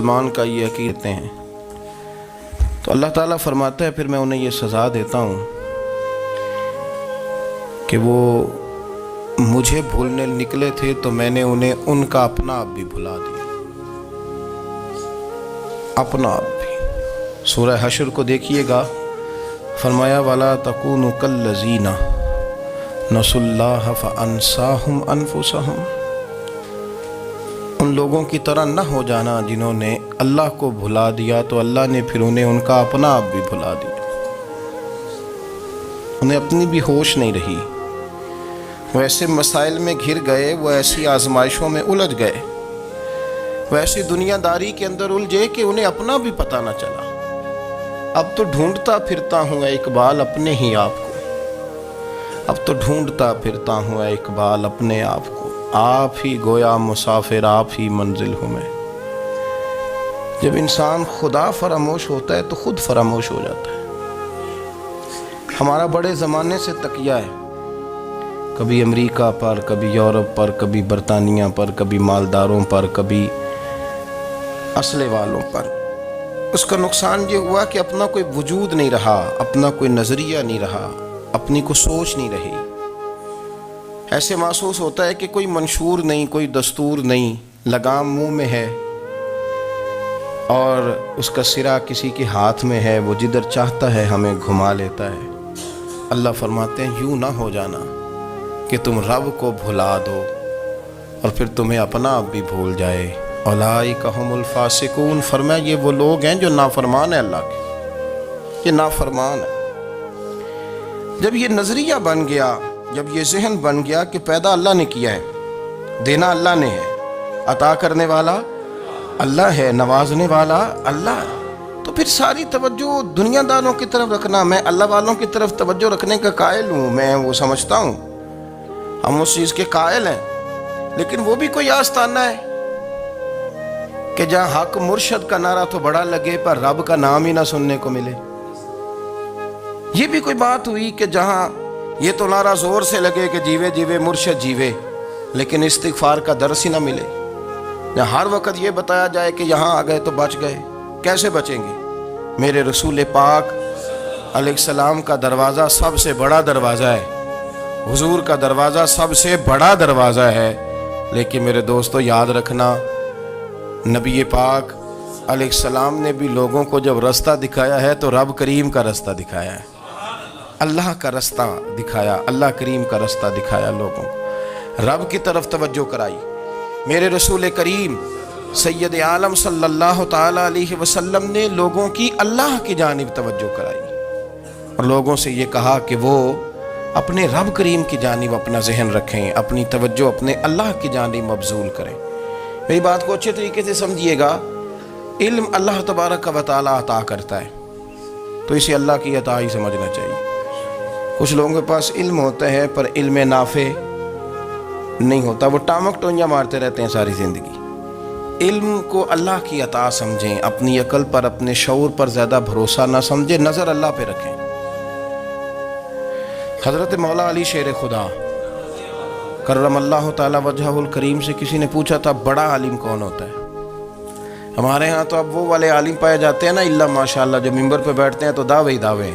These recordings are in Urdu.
مسلمان کا یہ عقیدے ہیں، تو اللہ تعالیٰ فرماتا ہے پھر میں انہیں یہ سزا دیتا ہوں کہ وہ مجھے بھولنے نکلے تھے تو میں نے انہیں ان کا اپنا آپ بھی بھلا دیا، اپنا آپ بھی۔ سورہ حشر کو دیکھیے گا، فرمایا وَلَا تَكُونُوا كَالَّذِينَ نَسُوا اللَّهَ فَأَنسَاهُمْ أَنفُسَهُمْ، ان لوگوں کی طرح نہ ہو جانا جنہوں نے اللہ کو بھلا دیا تو اللہ نے پھر انہیں ان کا اپنا آپ بھی بھلا دیا، انہیں اپنی بھی ہوش نہیں رہی، وہ ایسے مسائل میں گھر گئے، وہ ایسی آزمائشوں میں الجھ گئے، وہ ایسی دنیا داری کے اندر الجھے کہ انہیں اپنا بھی پتہ نہ چلا۔ اب تو ڈھونڈتا پھرتا ہوں اے اقبال اپنے ہی آپ کو، اب تو ڈھونڈتا پھرتا ہوں اے اقبال اپنے آپ کو، آپ ہی گویا مسافر آپ ہی منزل ہوں میں۔ جب انسان خدا فراموش ہوتا ہے تو خود فراموش ہو جاتا ہے۔ ہمارا بڑے زمانے سے تکیہ ہے، کبھی امریکہ پر، کبھی یورپ پر، کبھی برطانیہ پر، کبھی مالداروں پر، کبھی اسلحے والوں پر۔ اس کا نقصان یہ ہوا کہ اپنا کوئی وجود نہیں رہا، اپنا کوئی نظریہ نہیں رہا، اپنی کو سوچ نہیں رہی۔ ایسے محسوس ہوتا ہے کہ کوئی منشور نہیں، کوئی دستور نہیں، لگام منہ میں ہے اور اس کا سرا کسی کے ہاتھ میں ہے، وہ جدھر چاہتا ہے ہمیں گھما لیتا ہے۔ اللہ فرماتے ہیں یوں نہ ہو جانا کہ تم رب کو بھلا دو اور پھر تمہیں اپنا آپ بھی بھول جائے۔ اولئک ھم الفاسقون، فرمایا یہ وہ لوگ ہیں جو نافرمان ہیں اللہ کے، یہ نافرمان ہے۔ جب یہ نظریہ بن گیا، جب یہ ذہن بن گیا کہ پیدا اللہ نے کیا ہے، دینا اللہ نے ہے، عطا کرنے والا اللہ ہے، نوازنے والا اللہ ہے، تو پھر ساری توجہ دنیا داروں کی طرف رکھنا، میں اللہ والوں کی طرف توجہ رکھنے کا قائل ہوں، میں وہ سمجھتا ہوں، ہم اس چیز کے قائل ہیں، لیکن وہ بھی کوئی آستانہ ہے کہ جہاں حق مرشد کا نعرہ تو بڑا لگے پر رب کا نام ہی نہ سننے کو ملے۔ یہ بھی کوئی بات ہوئی کہ جہاں یہ تو نعرہ زور سے لگے کہ جیوے جیوے مرشد جیوے، لیکن استغفار کا درس ہی نہ ملے۔ جہاں ہر وقت یہ بتایا جائے کہ یہاں آ گئے تو بچ گئے، کیسے بچیں گے؟ میرے رسول پاک علیہ السلام کا دروازہ سب سے بڑا دروازہ ہے، حضور کا دروازہ سب سے بڑا دروازہ ہے، لیکن میرے دوستو یاد رکھنا، نبی پاک علیہ السلام نے بھی لوگوں کو جب رستہ دکھایا ہے تو رب کریم کا رستہ دکھایا ہے، اللہ کا رستہ دکھایا، اللہ کریم کا رستہ دکھایا، لوگوں کو رب کی طرف توجہ کرائی۔ میرے رسول کریم سید عالم صلی اللہ تعالیٰ علیہ وسلم نے لوگوں کی اللہ کی جانب توجہ کرائی اور لوگوں سے یہ کہا کہ وہ اپنے رب کریم کی جانب اپنا ذہن رکھیں، اپنی توجہ اپنے اللہ کی جانب مبذول کریں۔ میری بات کو اچھے طریقے سے سمجھیے گا، علم اللہ تبارک و تعالیٰ عطا کرتا ہے تو اسے اللہ کی عطا ہی سمجھنا چاہیے۔ کچھ لوگوں کے پاس علم ہوتا ہے پر علم نافع نہیں ہوتا، وہ ٹامک ٹونیاں مارتے رہتے ہیں ساری زندگی۔ علم کو اللہ کی عطا سمجھیں، اپنی عقل پر، اپنے شعور پر زیادہ بھروسہ نہ سمجھیں، نظر اللہ پہ رکھیں۔ حضرت مولا علی شیر خدا کرم اللہ تعالی وجہہ الکریم سے کسی نے پوچھا تھا بڑا عالم کون ہوتا ہے؟ ہمارے ہاں تو اب وہ والے عالم پائے جاتے ہیں نا، اللہ ماشاءاللہ، جو ممبر پہ بیٹھتے ہیں تو دعوے ہی دعوے،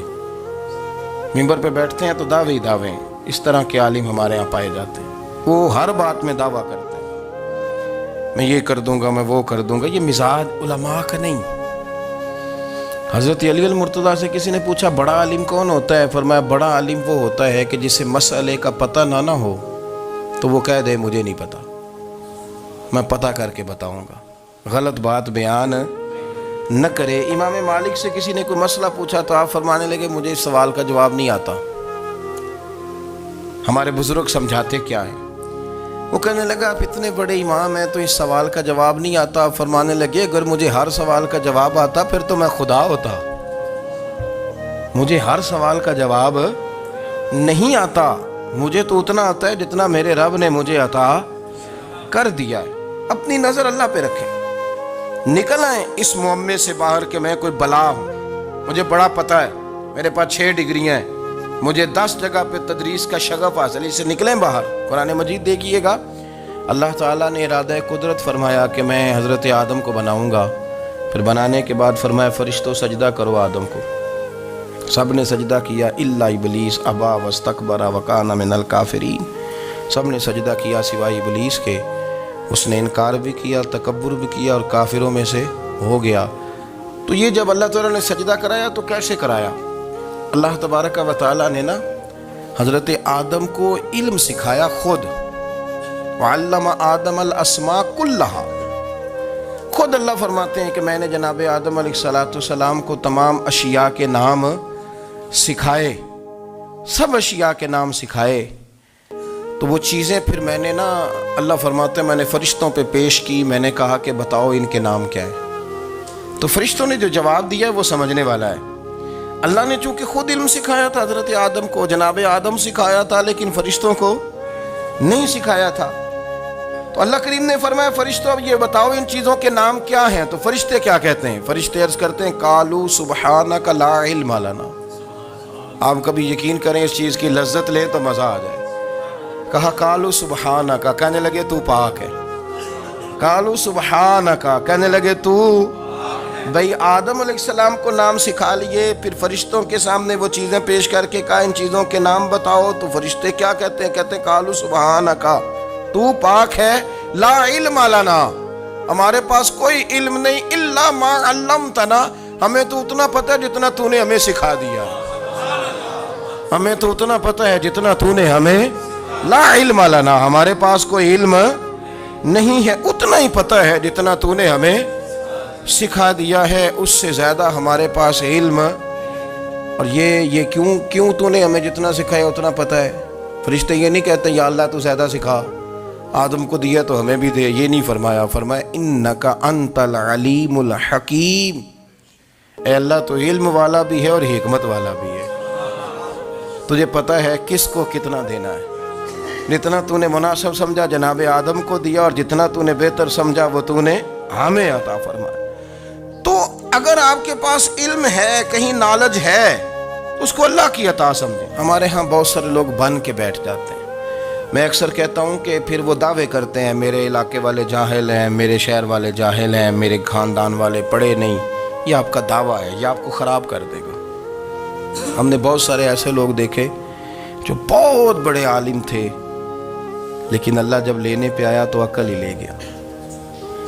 ممبر پہ بیٹھتے ہیں تو دعوے ہی دعوے، اس طرح کے عالم ہمارے ہاں پائے جاتے ہیں، وہ ہر بات میں دعویٰ کرتے ہیں، میں یہ کر دوں گا، میں وہ کر دوں گا۔ یہ مزاج علماء کا نہیں۔ حضرت علی المرتضیٰ سے کسی نے پوچھا بڑا عالم کون ہوتا ہے؟ فرمایا بڑا عالم وہ ہوتا ہے کہ جسے مسئلے کا پتہ نہ ہو تو وہ کہہ دے مجھے نہیں پتا، میں پتہ کر کے بتاؤں گا، غلط بات بیان نہ کرے۔ امام مالک سے کسی نے کوئی مسئلہ پوچھا تو آپ فرمانے لگے مجھے اس سوال کا جواب نہیں آتا، ہمارے بزرگ سمجھاتے کیا ہیں؟ وہ کہنے لگا آپ اتنے بڑے امام ہیں تو اس سوال کا جواب نہیں آتا۔ آپ فرمانے لگے اگر مجھے ہر سوال کا جواب آتا پھر تو میں خدا ہوتا، مجھے ہر سوال کا جواب نہیں آتا، مجھے تو اتنا آتا ہے جتنا میرے رب نے مجھے عطا کر دیا ہے۔ اپنی نظر اللہ پہ رکھیں، نکل آئیں اس معمے سے باہر کہ میں کوئی بلا ہوں، مجھے بڑا پتہ ہے، میرے پاس 6 ڈگریاں ہیں، مجھے 10 جگہ پہ تدریس کا شغف حاصل، اس سے نکلیں باہر۔ قرآن مجید دیکھیے گا، اللہ تعالیٰ نے ارادہ قدرت فرمایا کہ میں حضرت آدم کو بناؤں گا، پھر بنانے کے بعد فرمایا فرشتوں سجدہ کرو آدم کو. سب نے سجدہ کیا الا ابلیس ابا واستکبر وکان من الکافرین. سب نے سجدہ کیا سوائے ابلیس کے. اس نے انکار بھی کیا، تکبر بھی کیا اور کافروں میں سے ہو گیا. تو یہ جب اللہ تعالیٰ نے سجدہ کرایا تو کیسے کرایا؟ اللہ تبارک و تعالیٰ نے نا حضرت آدم کو علم سکھایا خود. وعلم آدم الاسماء کلہا. خود اللہ فرماتے ہیں کہ میں نے جناب آدم علیہ السلام کو تمام اشیاء کے نام سکھائے، سب اشیاء کے نام سکھائے. تو وہ چیزیں پھر میں نے نا، اللہ فرماتے ہیں میں نے فرشتوں پہ پیش کی. میں نے کہا کہ بتاؤ ان کے نام کیا ہے. تو فرشتوں نے جو جواب دیا وہ سمجھنے والا ہے. اللہ نے چونکہ خود علم سکھایا تھا حضرت آدم کو، جناب آدم سکھایا تھا، لیکن فرشتوں کو نہیں سکھایا تھا. تو اللہ کریم نے فرمایا فرشتوں اب یہ بتاؤ ان چیزوں کے نام کیا ہیں. تو فرشتے کیا کہتے ہیں؟ فرشتے عرض کرتے ہیں قالوا سبحانک لا علم لنا. آپ کبھی یقین کریں اس چیز کی لذت لیں تو مزہ آ جائے. کہا قالوا سبحانک، کہنے لگے تو پاک ہے. قالوا سبحانک، کہنے لگے تو. بھئی آدم علیہ السلام کو نام سکھا لیے، پھر فرشتوں کے سامنے وہ چیزیں پیش کر کے کہا ان چیزوں کے نام بتاؤ. تو فرشتے کیا کہتے ہیں؟ کہتے ہیں قالوا سبحانک، تو پاک ہے. لا علم لنا، ہمارے پاس کوئی علم نہیں. الا ما علمتنا، ہمیں تو اتنا پتہ ہے جتنا تو نے ہمیں سکھا دیا. ہمیں تو اتنا پتہ ہے جتنا تو نے ہمیں. لا علم لنا، ہمارے پاس کوئی علم نہیں ہے، اتنا ہی پتہ ہے جتنا تو نے ہمیں سکھا دیا ہے، اس سے زیادہ ہمارے پاس علم. اور یہ کیوں تو نے ہمیں جتنا سکھایا اتنا پتہ ہے. فرشتے یہ نہیں کہتے یا اللہ تو زیادہ سکھا، آدم کو دیا تو ہمیں بھی دے. یہ نہیں فرمایا. فرمایا انک انت العلیم الحکیم. اے اللہ تو علم والا بھی ہے اور حکمت والا بھی ہے. تجھے پتہ ہے کس کو کتنا دینا ہے. جتنا تو نے مناسب سمجھا جناب آدم کو دیا، اور جتنا تو نے بہتر سمجھا وہ تو نے ہمیں عطا فرمایا. تو اگر آپ کے پاس علم ہے، کہیں نالج ہے، اس کو اللہ کی عطا سمجھیں. ہمارے ہاں بہت سارے لوگ بن کے بیٹھ جاتے ہیں. میں اکثر کہتا ہوں کہ پھر وہ دعوے کرتے ہیں میرے علاقے والے جاہل ہیں، میرے شہر والے جاہل ہیں، میرے خاندان والے پڑھے نہیں. یہ آپ کا دعویٰ ہے، یہ آپ کو خراب کر دے گا. ہم نے بہت سارے ایسے لوگ دیکھے جو بہت بڑے عالم تھے، لیکن اللہ جب لینے پہ آیا تو عقل ہی لے گیا،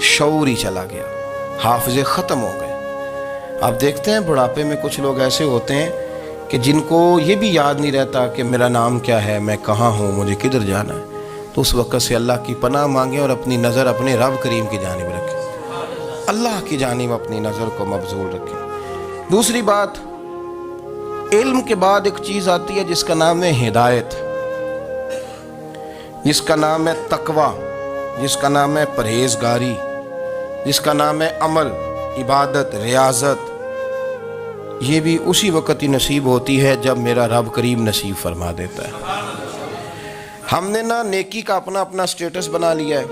شعور ہی چلا گیا، حافظے ختم ہو گئے. آپ دیکھتے ہیں بڑھاپے میں کچھ لوگ ایسے ہوتے ہیں کہ جن کو یہ بھی یاد نہیں رہتا کہ میرا نام کیا ہے، میں کہاں ہوں، مجھے کدھر جانا ہے. تو اس وقت سے اللہ کی پناہ مانگیں اور اپنی نظر اپنے رب کریم کی جانب رکھیں. اللہ کی جانب اپنی نظر کو مبذول رکھیں. دوسری بات، علم کے بعد ایک چیز آتی ہے جس کا نام ہے ہدایت، جس کا نام ہے تقوی، جس کا نام ہے پرہیزگاری، جس کا نام ہے عمل، عبادت، ریاضت. یہ بھی اسی وقت ہی نصیب ہوتی ہے جب میرا رب کریم نصیب فرما دیتا ہے. ہم نے نا نیکی کا اپنا اپنا سٹیٹس بنا لیا ہے،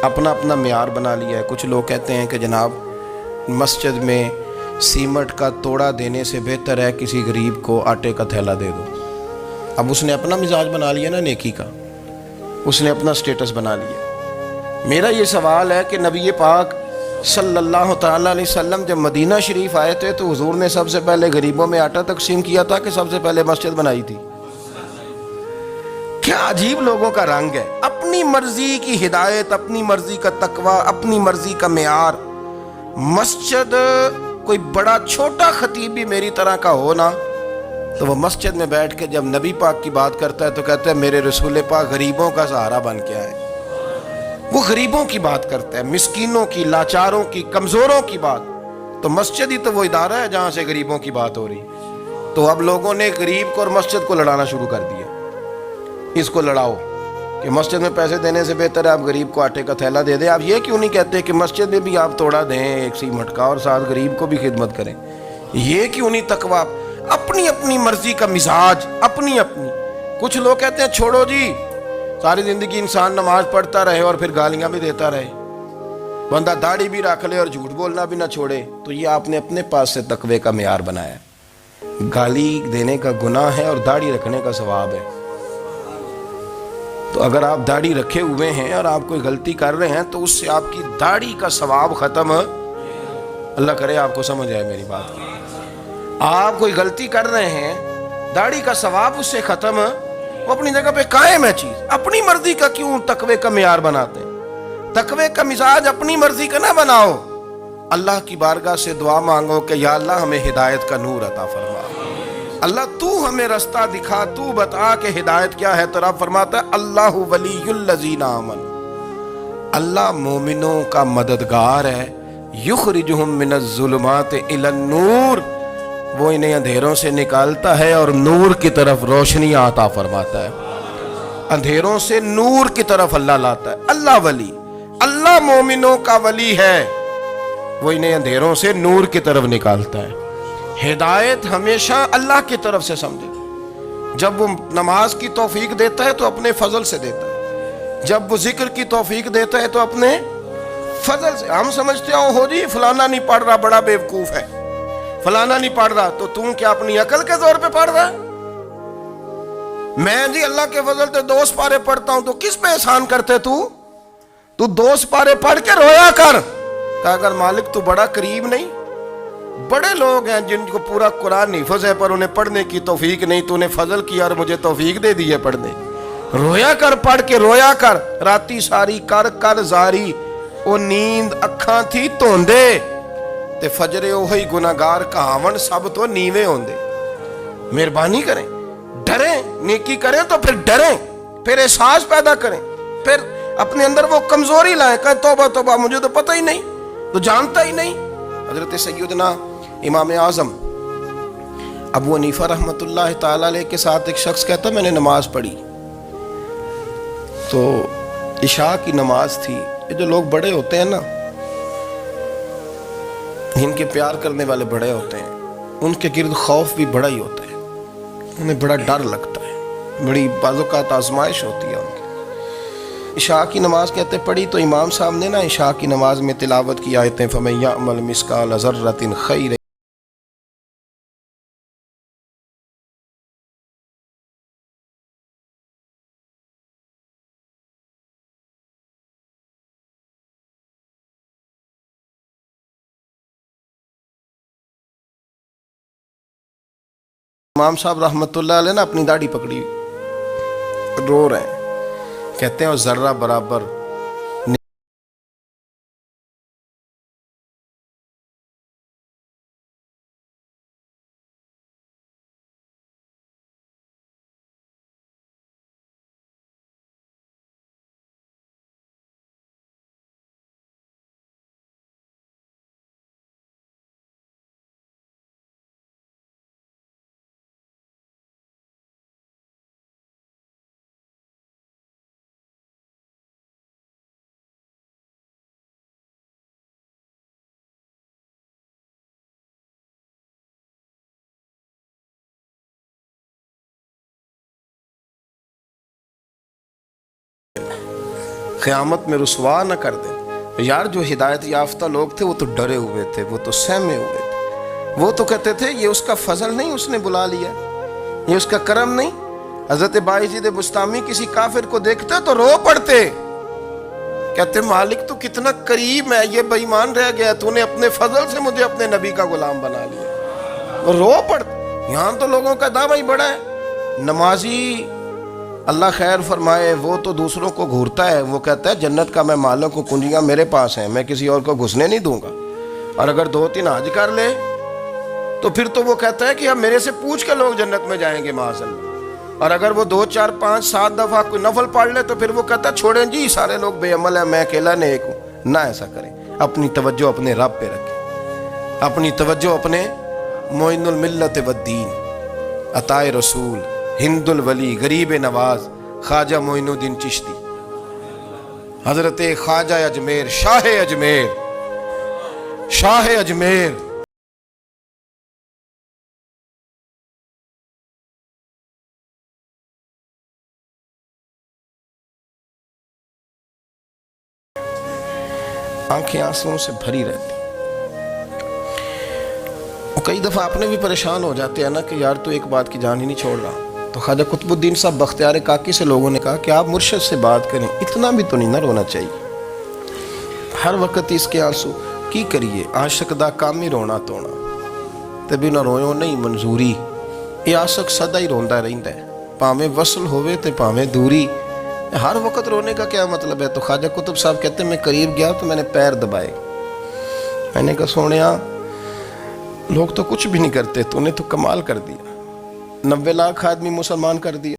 اپنا اپنا معیار بنا لیا ہے. کچھ لوگ کہتے ہیں کہ جناب مسجد میں سیمٹ کا توڑا دینے سے بہتر ہے کسی غریب کو آٹے کا تھیلا دے دو. اب اس نے اپنا مزاج بنا لیا نا نیکی کا، اس نے اپنا سٹیٹس بنا لیا. میرا یہ سوال ہے کہ نبی پاک صلی اللہ تعالیٰ علیہ وسلم جب مدینہ شریف آئے تھے تو حضور نے سب سے پہلے غریبوں میں آٹا تقسیم کیا تھا کہ سب سے پہلے مسجد بنائی تھی؟ کیا عجیب لوگوں کا رنگ ہے. اپنی مرضی کی ہدایت، اپنی مرضی کا تقوی، اپنی مرضی کا معیار. مسجد کوئی بڑا چھوٹا خطیب بھی میری طرح کا ہو نا، تو وہ مسجد میں بیٹھ کے جب نبی پاک کی بات کرتا ہے تو کہتا ہے میرے رسول پاک غریبوں کا سہارا بن کے آئے. وہ غریبوں کی بات کرتا ہے، مسکینوں کی، لاچاروں کی، کمزوروں کی بات. تو مسجد ہی تو وہ ادارہ ہے جہاں سے غریبوں کی بات ہو رہی. تو اب لوگوں نے غریب کو اور مسجد کو لڑانا شروع کر دیا. اس کو لڑاؤ کہ مسجد میں پیسے دینے سے بہتر ہے آپ غریب کو آٹے کا تھیلا دے دیں. آپ یہ کیوں نہیں کہتے کہ مسجد میں بھی آپ توڑا دیں ایک سیمٹ کا اور ساتھ غریب کو بھی خدمت کریں؟ یہ کیوں نہیں تقویٰ؟ اپنی اپنی مرضی کا مزاج، اپنی اپنی. کچھ لوگ کہتے ہیں چھوڑو جی، ساری زندگی انسان نماز پڑھتا رہے اور پھر گالیاں بھی دیتا رہے، بندہ داڑھی بھی رکھ لے اور جھوٹ بولنا بھی نہ چھوڑے. تو یہ آپ نے اپنے پاس سے تقوی کا معیار بنایا. گالی دینے کا گناہ ہے اور داڑھی رکھنے کا ثواب ہے. تو اگر آپ داڑھی رکھے ہوئے ہیں اور آپ کوئی غلطی کر رہے ہیں تو اس سے آپ کی داڑھی کا ثواب ختم اللہ کرے آپ کو سمجھ آئے میری بات۔ آپ کوئی غلطی کر رہے ہیں، داڑھی کا ثواب اس سے ختم، وہ اپنی جگہ پہ قائم ہے چیز، اپنی مرضی کا کیوں تقوی کا معیار بناتے ہیں؟ تقوی کا مزاج اپنی مرضی کا نہ بناؤ، اللہ کی بارگاہ سے دعا مانگو کہ یا اللہ ہمیں ہدایت کا نور عطا فرما، اللہ تو ہمیں رستہ دکھا، تو بتا کہ ہدایت کیا ہے۔ تو رب فرماتا ہے اللہ ولی الذین آمنوا، اللہ مومنوں کا مددگار ہے، یخرجہم من الظلمات الی النور، وہ انہیں اندھیروں سے نکالتا ہے اور نور کی طرف روشنی عطا فرماتا ہے، اندھیروں سے نور کی طرف اللہ لاتا ہے۔ اللہ ولی، اللہ مومنوں کا ولی ہے، وہ انہیں اندھیروں سے نور کی طرف نکالتا ہے۔ ہدایت ہمیشہ اللہ کی طرف سے سمجھے، جب وہ نماز کی توفیق دیتا ہے تو اپنے فضل سے دیتا ہے، جب وہ ذکر کی توفیق دیتا ہے تو اپنے فضل سے۔ ہم سمجھتے ہو ہو جی فلانا نہیں پڑھ رہا بڑا بیوقوف ہے، فلانا نہیں پڑھ رہا، تو تم کیا اپنی عقل کے زور پہ پڑھ رہا ہے؟ میں جی اللہ کے فضل سے 2 سپارے پڑھتا ہوں، تو کس پہ احسان کرتے تو 2 سپارے پڑھ کے رویا کر، کہ اگر مالک تو بڑا قریب نہیں؟ بڑے لوگ ہیں جن کو پورا قرآن حفظ ہے پر انہیں پڑھنے کی توفیق نہیں، تو انہیں فضل کیا اور مجھے توفیق دے دی ہے پڑھنے۔ رویا کر، پڑھ کے رویا کر، راتی ساری کر کر زاری، او نیند اکھاں تھی توندے تے فجرے اوہی گناہگار کہاون سب تو نیوے ہوندے۔ مہربانی کریں، ڈریں، نیکی کریں تو پھر ڈریں، پھر احساس پیدا کریں، پھر اپنے اندر وہ کمزوری لائیں کہ توبہ توبہ مجھے تو پتہ ہی نہیں، تو جانتا ہی نہیں۔ حضرت سیدنا امام اعظم ابو حنیفہ رحمۃ اللہ تعالی علیہ کے ساتھ ایک شخص کہتا میں نے نماز پڑھی، تو عشاء کی نماز تھی۔ یہ جو لوگ بڑے ہوتے ہیں نا، جن کے پیار کرنے والے بڑے ہوتے ہیں، ان کے گرد خوف بھی بڑا ہی ہوتا ہے، انہیں بڑا ڈر لگتا ہے، بڑی بعض اوقات آزمائش ہوتی ہے ان کی۔ عشاء کی نماز کہتے پڑھی تو امام صاحب نے نا عشاء کی نماز میں تلاوت کی آیتیں فَمَن يَعْمَلْ مِثْقَالَ ذَرَّةٍ خَيْرًا امام صاحب رحمۃ اللہ علیہ نے اپنی داڑھی پکڑی، رو رہے ہیں، کہتے ہیں اور ذرہ برابر قیامت میں رسوا نہ کر دیں۔ یار جو ہدایت یافتہ لوگ تھے وہ تو ڈرے ہوئے تھے، وہ تو سہمے ہوئے تھے، وہ تو کہتے تھے یہ اس کا فضل نہیں، اس نے بلا لیا، یہ اس کا کرم نہیں۔ حضرت باعزید بستامی کسی کافر کو دیکھتے تو رو پڑتے، کہتے مالک تو کتنا قریب ہے، یہ بے ایمان رہ گیا، تو نے اپنے فضل سے مجھے اپنے نبی کا غلام بنا لیا، وہ رو پڑتے۔ یہاں تو لوگوں کا دعویٰ ہی بڑا ہے۔ نمازی اللہ خیر فرمائے وہ تو دوسروں کو گھورتا ہے، وہ کہتا ہے جنت کا میں مالک ہوں، کنجیاں میرے پاس ہیں، میں کسی اور کو گھسنے نہیں دوں گا، اور اگر 2-3 حج کر لے تو پھر تو وہ کہتا ہے کہ اب میرے سے پوچھ کے لوگ جنت میں جائیں گے معاذ اللہ، اور اگر وہ 2 4 5 7 دفعہ کوئی نفل پڑھ لے تو پھر وہ کہتا ہے چھوڑیں جی سارے لوگ بے عمل ہیں، میں اکیلا نیک ہوں۔ نہ ایسا کریں، اپنی توجہ اپنے رب پہ رکھیں، اپنی توجہ اپنے معین الملت والدین، عطائے رسول، ہند الولی، غریب نواز، خواجہ معین الدین چشتی، حضرت خواجہ اجمیر، شاہ اجمیر، شاہ اجمیر۔ آنکھیں آنسوؤں سے بھری رہتی، کئی دفعہ اپنے بھی پریشان ہو جاتے ہیں نا کہ یار تو ایک بات کی جان ہی نہیں چھوڑ رہا۔ تو خواجہ قطب الدین صاحب بختیار کاکی سے لوگوں نے کہا کہ آپ مرشد سے بات کریں، اتنا بھی تو نہیں نہ رونا چاہیے، ہر وقت اس کے آنسو کی کریے عاشق دا کام ہی رونا تونا تے بنا رویوں نہیں منظوری یہ عاشق سدا ہی روندا رہندا ہے پاویں وصل ہوئے تے پاویں دوری ہر وقت رونے کا کیا مطلب ہے تو خواجہ قطب صاحب کہتے ہیں میں قریب گیا تو میں نے پیر دبائے میں نے کہا سونیا لوگ تو کچھ بھی نہیں کرتے تو نے تو کمال کر دیا 90 لاکھ آدمی مسلمان کر دیا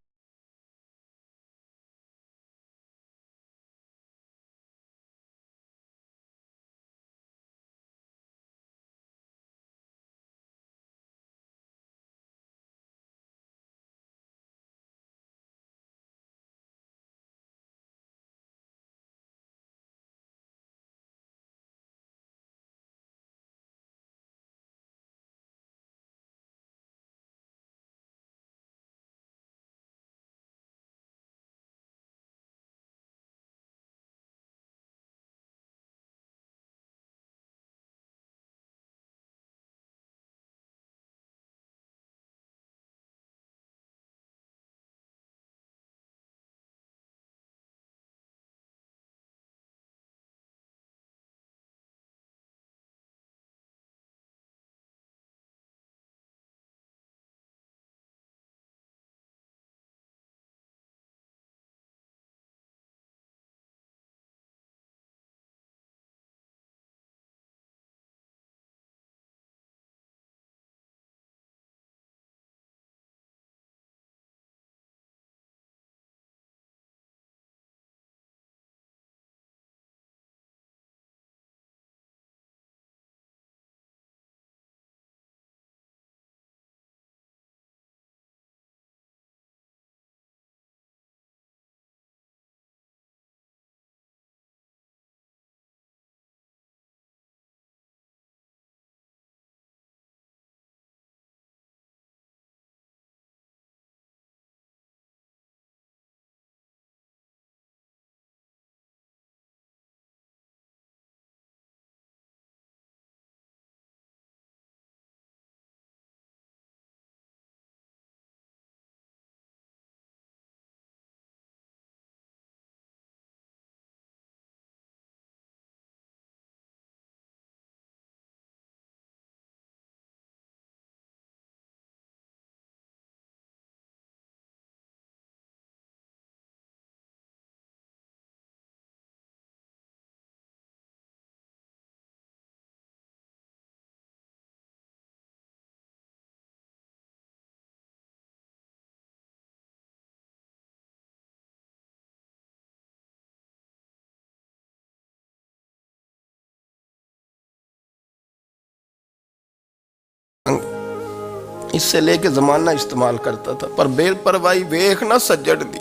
اس سے لے کے زمانہ استعمال کرتا تھا پر بے پرواہی ویکھ نہ سجڑ دی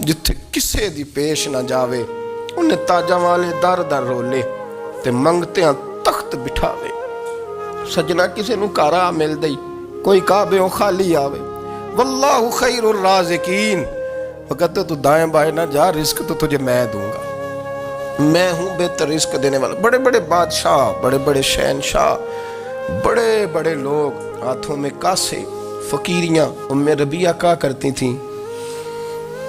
جتھے کسے دی پیش نہ جاوے انہیں تاجاں والے در در رولے تے منگتے ہیں تخت بٹھاوے سجنا کسے نو کارا مل دئی کوئی کعبے خالی آوے واللہ خیر الرازقین وہ کہتے تو دائیں بائیں نہ جا رزق تو تجھے میں دوں گا میں ہوں بہتر رزق دینے والا بڑے بڑے بادشاہ بڑے بڑے شہنشاہ بڑے بڑے لوگ ہاتھوں میں کاسے فقیریاں ام ربیہ کا کرتی تھیں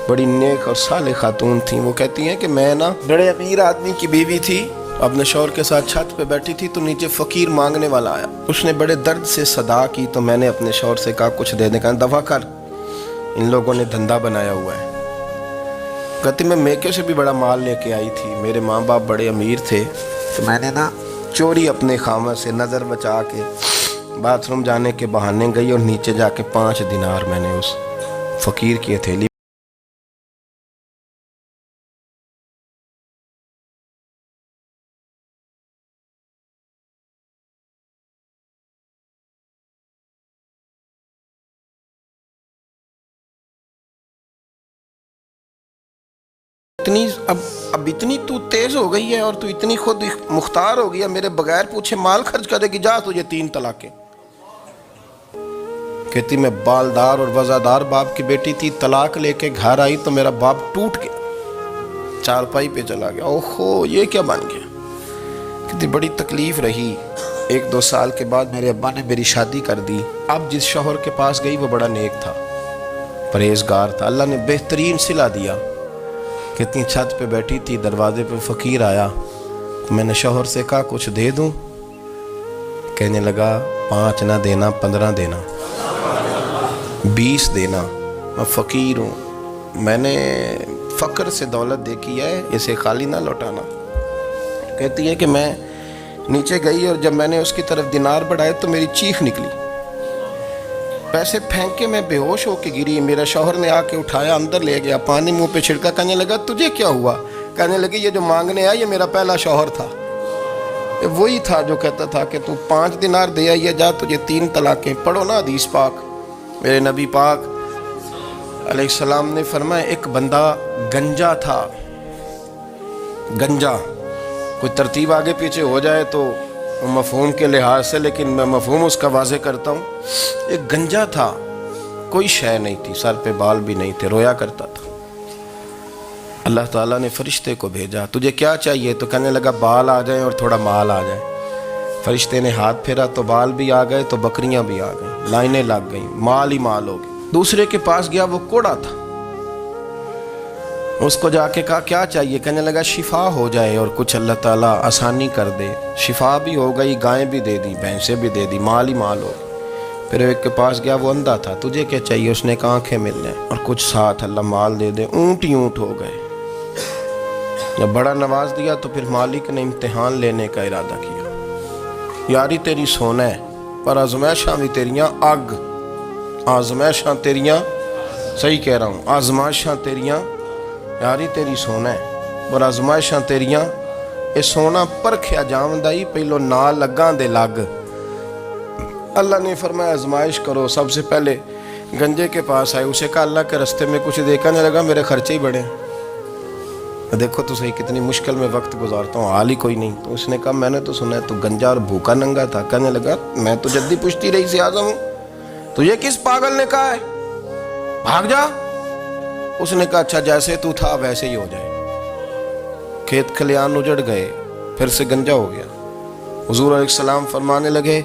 بڑی نیک اور صالح خاتون تھیں وہ کہتی ہیں کہ میں نا بڑے امیر آدمی کی بیوی تھی اپنے شوہر کے ساتھ چھت پہ بیٹھی تھی تو نیچے فقیر مانگنے والا آیا اس نے بڑے درد سے صدا کی تو میں نے اپنے شوہر سے کہا کچھ دے دے کہا دفع کر ان لوگوں نے دھندا بنایا ہوا ہے کہتی میں میکے سے بھی بڑا مال لے کے آئی تھی میرے ماں باپ بڑے امیر تھے تو میں نے نا چوری اپنے خامہ سے نظر بچا کے باتھ روم جانے کے بہانے گئی اور نیچے جا کے 5 دینار میں نے اس فقیر کی ہتھیلی اب اتنی تو تیز ہو گئی ہے اور تو اتنی خود مختار ہو گئی ہے میرے بغیر پوچھے مال خرچ کرے گی جا تجھے 3 طلاقیں کہتی میں بالدار اور وزادار باپ کی بیٹی تھی طلاق لے کے گھر آئی تو میرا باپ ٹوٹ گیا چارپائی پہ چلا گیا اوہو یہ کیا بن گیا کہتی بڑی تکلیف رہی 1-2 سال کے بعد میرے ابا نے میری شادی کر دی اب جس شوہر کے پاس گئی وہ بڑا نیک تھا پرہیزگار تھا اللہ نے بہترین صلہ دیا کتنی چھت پہ بیٹھی تھی دروازے پہ فقیر آیا تو میں نے شوہر سے کہا کچھ دے دوں؟ کہنے لگا 5 نہ دینا، 15 دینا، 20 دینا، میں فقیر ہوں، میں نے فقر سے دولت دیکھی ہے، اسے خالی نہ لوٹانا۔ کہتی ہے کہ میں نیچے گئی اور جب میں نے اس کی طرف دینار بڑھائے تو میری چیخ نکلی، پیسے پھینک کے میں بے ہوش ہو کے گری۔ میرا شوہر نے آ کے اٹھایا، اندر لے گیا، پانی منہ پہ چھڑکا، کہنے لگا تجھے کیا ہوا؟ کہنے لگی یہ جو مانگنے آیا یہ میرا پہلا شوہر تھا، وہی تھا جو کہتا تھا کہ تو 5 دینار دے آئیے، جا تجھے 3 طلاقیں۔ پڑھو نا حدیث پاک، میرے نبی پاک علیہ السلام نے فرمایا ایک بندہ گنجا تھا، گنجا، کوئی ترتیب آگے پیچھے ہو جائے تو مفہوم کے لحاظ سے، لیکن میں مفہوم اس کا واضح کرتا ہوں۔ ایک گنجا تھا، کوئی شے نہیں تھی، سر پہ بال بھی نہیں تھے، رویا کرتا تھا۔ اللہ تعالیٰ نے فرشتے کو بھیجا، تجھے کیا چاہیے؟ تو کہنے لگا بال آ جائیں اور تھوڑا مال آ جائے۔ فرشتے نے ہاتھ پھیرا تو بال بھی آ گئے تو بکریاں بھی آ گئیں، لائنیں لگ گئیں، مال ہی مال ہو گئی۔ دوسرے کے پاس گیا، وہ کوڑا تھا، اس کو جا کے کہا کیا چاہیے؟ کہنے لگا شفا ہو جائے اور کچھ اللہ تعالیٰ آسانی کر دے۔ شفا بھی ہو گئی، گائیں بھی دے دی، بھینسیں بھی دے دی، مال ہی مال ہو گئی۔ پھر ایک کے پاس گیا، وہ اندھا تھا، تجھے کیا چاہیے؟ اس نے کہا آنکھیں مل جائیں اور کچھ ساتھ اللہ مال دے دے۔ اونٹ ہی اونٹ ہو گئے۔ جب بڑا نواز دیا تو پھر مالک نے امتحان لینے کا ارادہ کیا، یاری تیری سونا ہے پر آزمائشاں بھی تیریاں اگ، آزمائشاں تیریاں، صحیح کہہ رہا ہوں، آزمائشاں تیریاں، یاری تیری سونا ہے پر آزمائشاں تیریاں، اے سونا پرکھیا جاوندائی پہلو نہ لگاں دے لگ۔ اللہ نے فرمایا آزمائش کرو۔ سب سے پہلے گنجے کے پاس آئے، اسے کہا اللہ کے رستے میں کچھ دیکھا نہیں لگا، میرے خرچے ہی بڑے ہیں، دیکھو تو صحیح کتنی مشکل میں وقت گزارتا ہوں، حال ہی کوئی نہیں۔ تو اس نے کہا میں نے تو سنا ہے تو گنجا اور بھوکا ننگا تھا۔ کہنے لگا میں تو جدی پشتی رئیس اعظم ہوں، تجھے کس پاگل نے کہا ہے بھاگ جا؟ اس نے کہا اچھا جیسے تو تھا ویسے ہی ہو جائے۔ کھیت کھلیان اجڑ گئے، پھر سے گنجا ہو گیا۔ حضور علیہ السلام فرمانے لگے،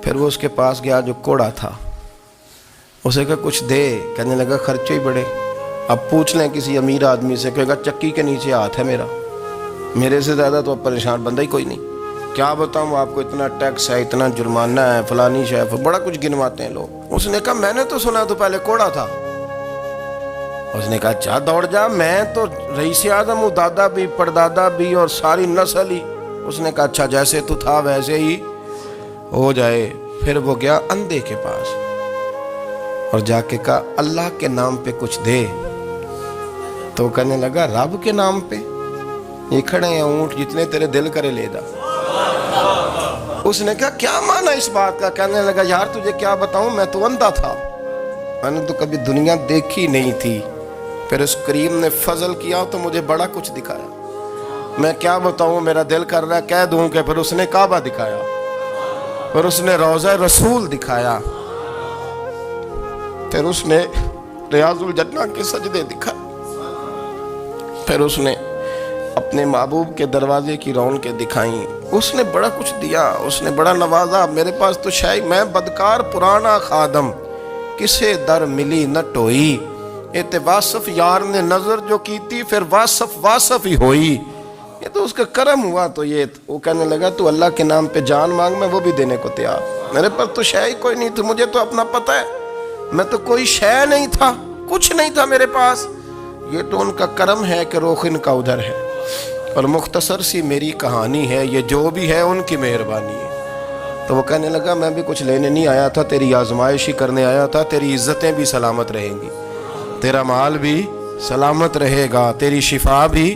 پھر وہ اس کے پاس گیا جو کوڑا تھا، اسے کہا کچھ دے۔ کہنے لگا خرچے ہی بڑے، اب پوچھ لیں کسی امیر آدمی سے، کہے گا چکی کے نیچے ہاتھ ہے میرا، میرے سے زیادہ تو اب پریشان بندہ ہی کوئی نہیں، کیا بتاؤں آپ کو، اتنا ٹیکس ہے، اتنا جرمانہ ہے، فلانی شے، بڑا کچھ گنواتے ہیں لوگ۔ اس نے کہا میں نے تو سنا تو پہلے کوڑا تھا۔ اس نے کہا اچھا دوڑ جا، میں تو رئیس اعظم ہوں، دادا بھی پردادا بھی اور ساری نسل ہی۔ اس نے کہا اچھا جیسے تو تھا ویسے ہی ہو جائے۔ پھر وہ گیا اندھے کے پاس اور جا کے کہا اللہ کے نام پہ کچھ دے۔ تو کہنے لگا رب کے نام پہ؟ یہ کھڑے ہیں اونٹ، جتنے تیرے دل کرے لے جا۔ اس نے کہا کیا معنی اس بات کا؟ کہنے لگا یار تجھے کیا بتاؤں، میں تو اندھا تھا، میں نے تو کبھی دنیا دیکھی نہیں تھی، پھر اس کریم نے فضل کیا تو مجھے بڑا کچھ دکھایا، میں کیا بتاؤں، میرا دل کر رہا ہے کہہ دوں کہ پھر اس نے کعبہ دکھایا، پھر اس نے روضہ رسول دکھایا، پھر اس نے ریاض الجنہ کے سجدے دکھائے، پھر اس نے اپنے محبوب کے دروازے کی رونقیں دکھائیں، اس نے بڑا کچھ دیا، اس نے بڑا نوازا۔ میرے پاس تو شاید میں بدکار پرانا خادم، کسے در ملی نہ ٹوئی، اے واصف یار نے نظر جو کی تھی پھر واصف ہی ہوئی، یہ تو اس کا کرم ہوا۔ تو یہ وہ کہنے لگا تو اللہ کے نام پہ جان مانگ، میں وہ بھی دینے کو تیار، میرے پاس تو شے ہی کوئی نہیں تھی، مجھے تو اپنا پتہ ہے، میں تو کوئی شے نہیں تھا، کچھ نہیں تھا میرے پاس، یہ تو ان کا کرم ہے کہ رخ ان کا ادھر ہے، اور مختصر سی میری کہانی ہے، یہ جو بھی ہے ان کی مہربانی ہے۔ تو وہ کہنے لگا میں بھی کچھ لینے نہیں آیا تھا، تیری آزمائش ہی کرنے آیا تھا، تیری عزتیں بھی سلامت رہیں گی، تیرا مال بھی سلامت رہے گا، تیری شفا بھی۔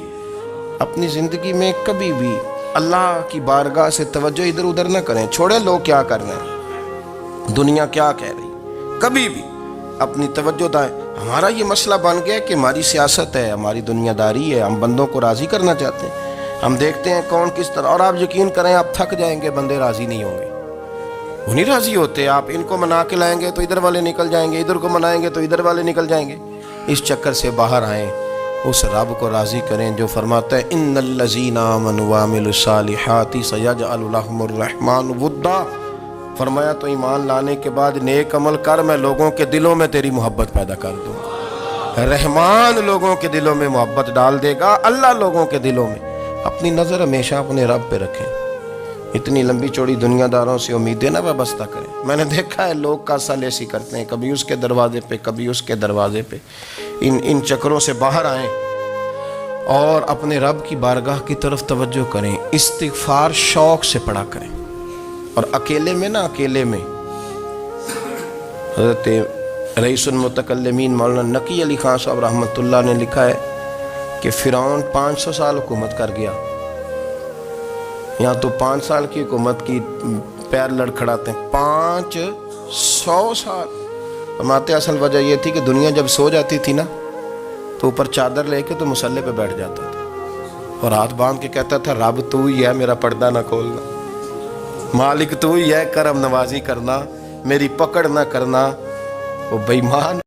اپنی زندگی میں کبھی بھی اللہ کی بارگاہ سے توجہ ادھر ادھر نہ کریں، چھوڑیں لوگ کیا کر رہے ہیں، دنیا کیا کہہ رہی، کبھی بھی اپنی توجہ دائیں۔ ہمارا یہ مسئلہ بن گیا کہ ہماری سیاست ہے، ہماری دنیا داری ہے، ہم بندوں کو راضی کرنا چاہتے ہیں، ہم دیکھتے ہیں کون کس طرح، اور آپ یقین کریں آپ تھک جائیں گے، بندے راضی نہیں ہوں گے، وہ نہیں راضی ہوتے، آپ ان کو منا کے لائیں گے تو ادھر والے نکل جائیں گے، ادھر کو منائیں گے تو ادھر والے نکل جائیں گے۔ اس چکر سے باہر آئیں، اس رب کو راضی کریں جو فرماتا ہے ان الذین آمنوا وعملوا الصالحات سیجعل لهم الرحمن ودا۔ فرمایا تو ایمان لانے کے بعد نیک عمل کر، میں لوگوں کے دلوں میں تیری محبت پیدا کر دوں، رحمان لوگوں کے دلوں میں محبت ڈال دے گا، اللہ لوگوں کے دلوں میں۔ اپنی نظر ہمیشہ اپنے رب پہ رکھیں. اتنی لمبی چوڑی دنیا داروں سے امیدیں نہ وابستہ کریں. میں نے دیکھا ہے لوگ کاسا لیسی کرتے ہیں، کبھی اس کے دروازے پہ کبھی اس کے دروازے پہ. ان چکروں سے باہر آئیں اور اپنے رب کی بارگاہ کی طرف توجہ کریں. استغفار شوق سے پڑھا کریں. اور اکیلے میں حضرت رئیس المتکلمین مولانا نقی علی خان صاحب رحمۃ اللہ نے لکھا ہے کہ فرعون 500 سال حکومت کر گیا. یہاں تو 5 سال کی حکومت کی پیر لڑکھڑاتے ہیں. 500 سال. فرماتے اصل وجہ یہ تھی کہ دنیا جب سو جاتی تھی نا تو اوپر چادر لے کے تو مصلے پہ بیٹھ جاتا تھا اور ہاتھ باندھ کے کہتا تھا رب تو ہی ہے، میرا پردہ نہ کھولنا، مالک تو ہی ہے، کرم نوازی کرنا، میری پکڑ نہ کرنا. وہ بے ایمان